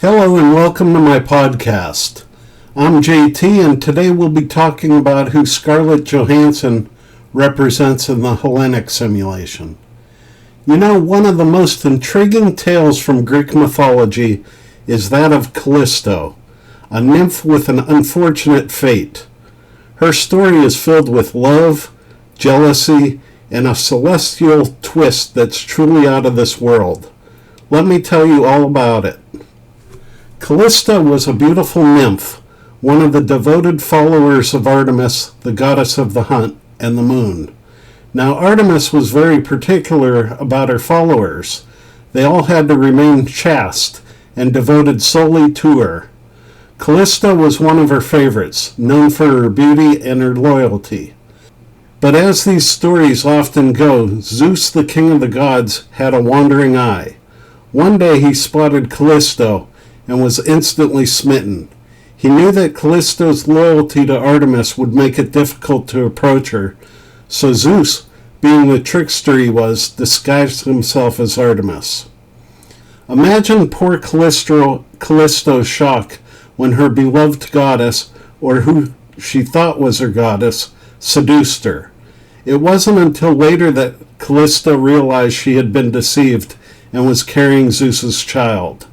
Hello and welcome to my podcast. I'm JT and today we'll be talking about who Scarlett Johansson represents in the Hellenic simulation. You know, one of the most intriguing tales from Greek mythology is that of Callisto, a nymph with an unfortunate fate. Her story is filled with love, jealousy, and a celestial twist that's truly out of this world. Let me tell you all about it. Callisto was a beautiful nymph, one of the devoted followers of Artemis, the goddess of the hunt and the moon. Now, Artemis was very particular about her followers. They all had to remain chaste and devoted solely to her. Callisto was one of her favorites, known for her beauty and her loyalty. But as these stories often go, Zeus, the king of the gods, had a wandering eye. One day he spotted Callisto and was instantly smitten. He knew that Callisto's loyalty to Artemis would make it difficult to approach her, so Zeus, being the trickster he was, disguised himself as Artemis. Imagine poor Callisto's shock when her beloved goddess, or who she thought was her goddess, seduced her. It wasn't until later that Callisto realized she had been deceived and was carrying Zeus's child.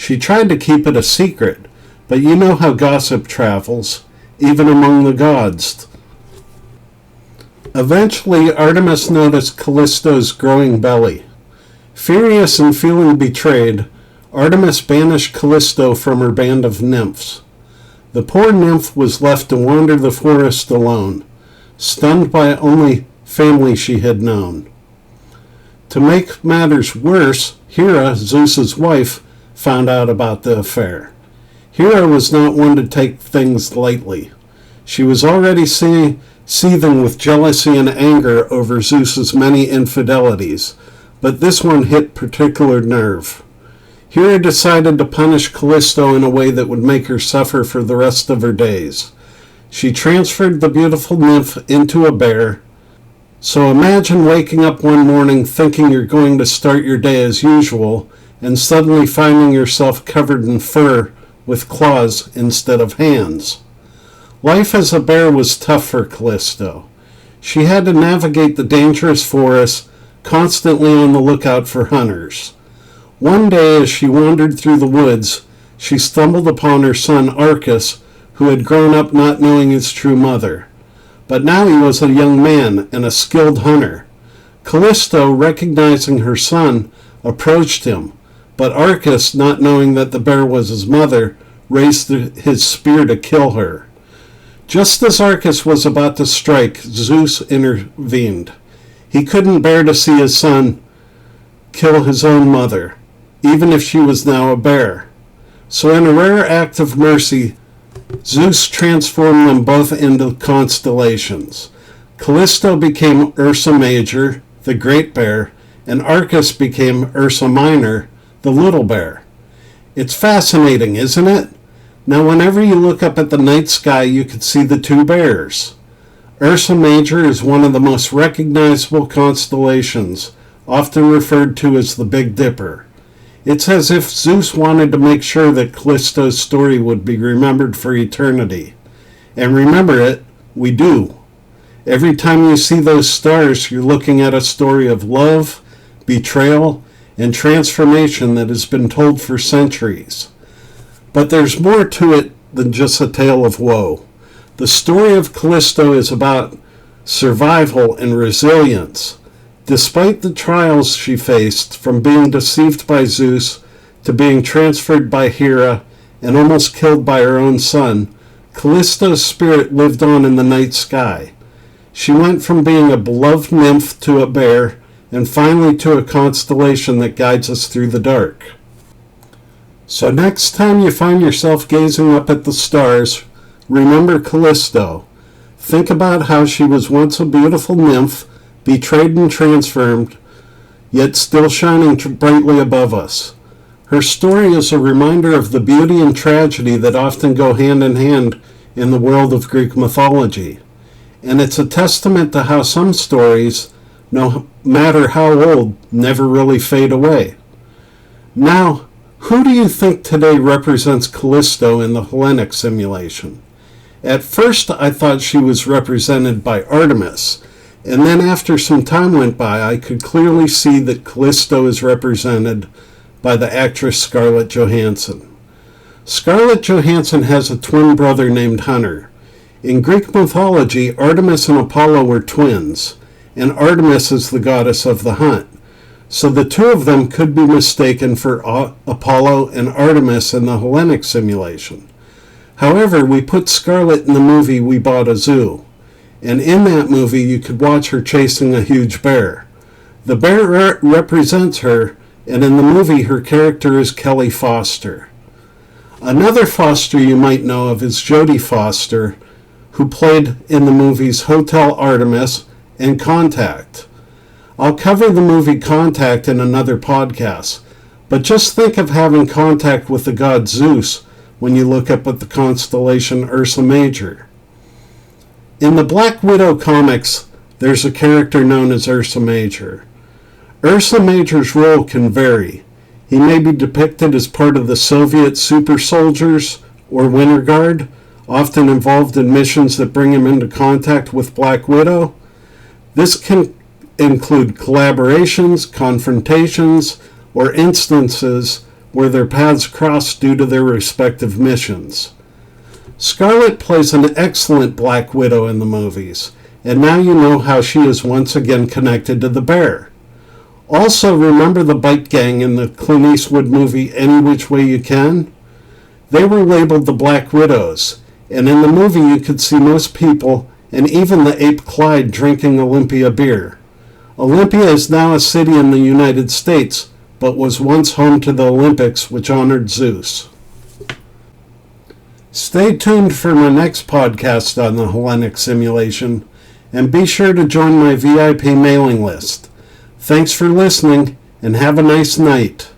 She tried to keep it a secret, but you know how gossip travels, even among the gods. Eventually, Artemis noticed Callisto's growing belly. Furious and feeling betrayed, Artemis banished Callisto from her band of nymphs. The poor nymph was left to wander the forest alone, stunned by only family she had known. To make matters worse, Hera, Zeus's wife, found out about the affair. Hera was not one to take things lightly. She was already seething with jealousy and anger over Zeus's many infidelities, but this one hit particular nerve. Hera decided to punish Callisto in a way that would make her suffer for the rest of her days. She transferred the beautiful nymph into a bear. So imagine waking up one morning thinking you're going to start your day as usual and suddenly finding yourself covered in fur with claws instead of hands. Life as a bear was tough for Callisto. She had to navigate the dangerous forest, constantly on the lookout for hunters. One day as she wandered through the woods, she stumbled upon her son Arcas, who had grown up not knowing his true mother. But now he was a young man and a skilled hunter. Callisto, recognizing her son, approached him, but Arcas, not knowing that the bear was his mother, raised his spear to kill her. Just as Arcas was about to strike, Zeus intervened. He couldn't bear to see his son kill his own mother, even if she was now a bear. So in a rare act of mercy, Zeus transformed them both into constellations. Callisto became Ursa Major, the Great Bear, and Arcas became Ursa Minor, the Little Bear. It's fascinating, isn't it? Now whenever you look up at the night sky, you can see the two bears. Ursa Major is one of the most recognizable constellations, often referred to as the Big Dipper. It's as if Zeus wanted to make sure that Callisto's story would be remembered for eternity. And remember it, we do. Every time you see those stars, you're looking at a story of love, betrayal, and transformation that has been told for centuries. But there's more to it than just a tale of woe. The story of Callisto is about survival and resilience. Despite the trials she faced, from being deceived by Zeus to being transferred by Hera and almost killed by her own son, Callisto's spirit lived on in the night sky. She went from being a beloved nymph to a bear, and finally to a constellation that guides us through the dark. So next time you find yourself gazing up at the stars, remember Callisto. Think about how she was once a beautiful nymph, betrayed and transformed, yet still shining brightly above us. Her story is a reminder of the beauty and tragedy that often go hand in hand in the world of Greek mythology. And it's a testament to how some stories, no matter how old, never really fade away. Now, Who do you think today represents Callisto in the Hellenic simulation? At first I thought she was represented by Artemis, and then after some time went by I could clearly see that Callisto is represented by the actress Scarlett Johansson. Scarlett Johansson has a twin brother named Hunter. In Greek mythology, Artemis and Apollo were twins, and Artemis is the goddess of the hunt. So the two of them could be mistaken for Apollo and Artemis in the Hellenic simulation. However, we put Scarlett in the movie We Bought a Zoo, and in that movie you could watch her chasing a huge bear. The bear represents her, and in the movie her character is Kelly Foster. Another Foster you might know of is Jodie Foster, who played in the movies Hotel Artemis and Contact. I'll cover the movie Contact in another podcast, but just think of having contact with the god Zeus when you look up at the constellation Ursa Major. In the Black Widow comics, there's a character known as Ursa Major. Ursa Major's role can vary. He may be depicted as part of the Soviet super soldiers or Winter Guard, often involved in missions that bring him into contact with Black Widow. This can include collaborations, confrontations, or instances where their paths cross due to their respective missions. Scarlett plays an excellent Black Widow in the movies, and now you know how she is once again connected to the bear. Also, remember the bike gang in the Clint Eastwood movie Any Which Way You Can? They were labeled the Black Widows, and in the movie you could see most people, and even the ape Clyde, drinking Olympia beer. Olympia is now a city in the United States, but was once home to the Olympics, which honored Zeus. Stay tuned for my next podcast on the Hellenic simulation, and be sure to join my VIP mailing list. Thanks for listening, and have a nice night.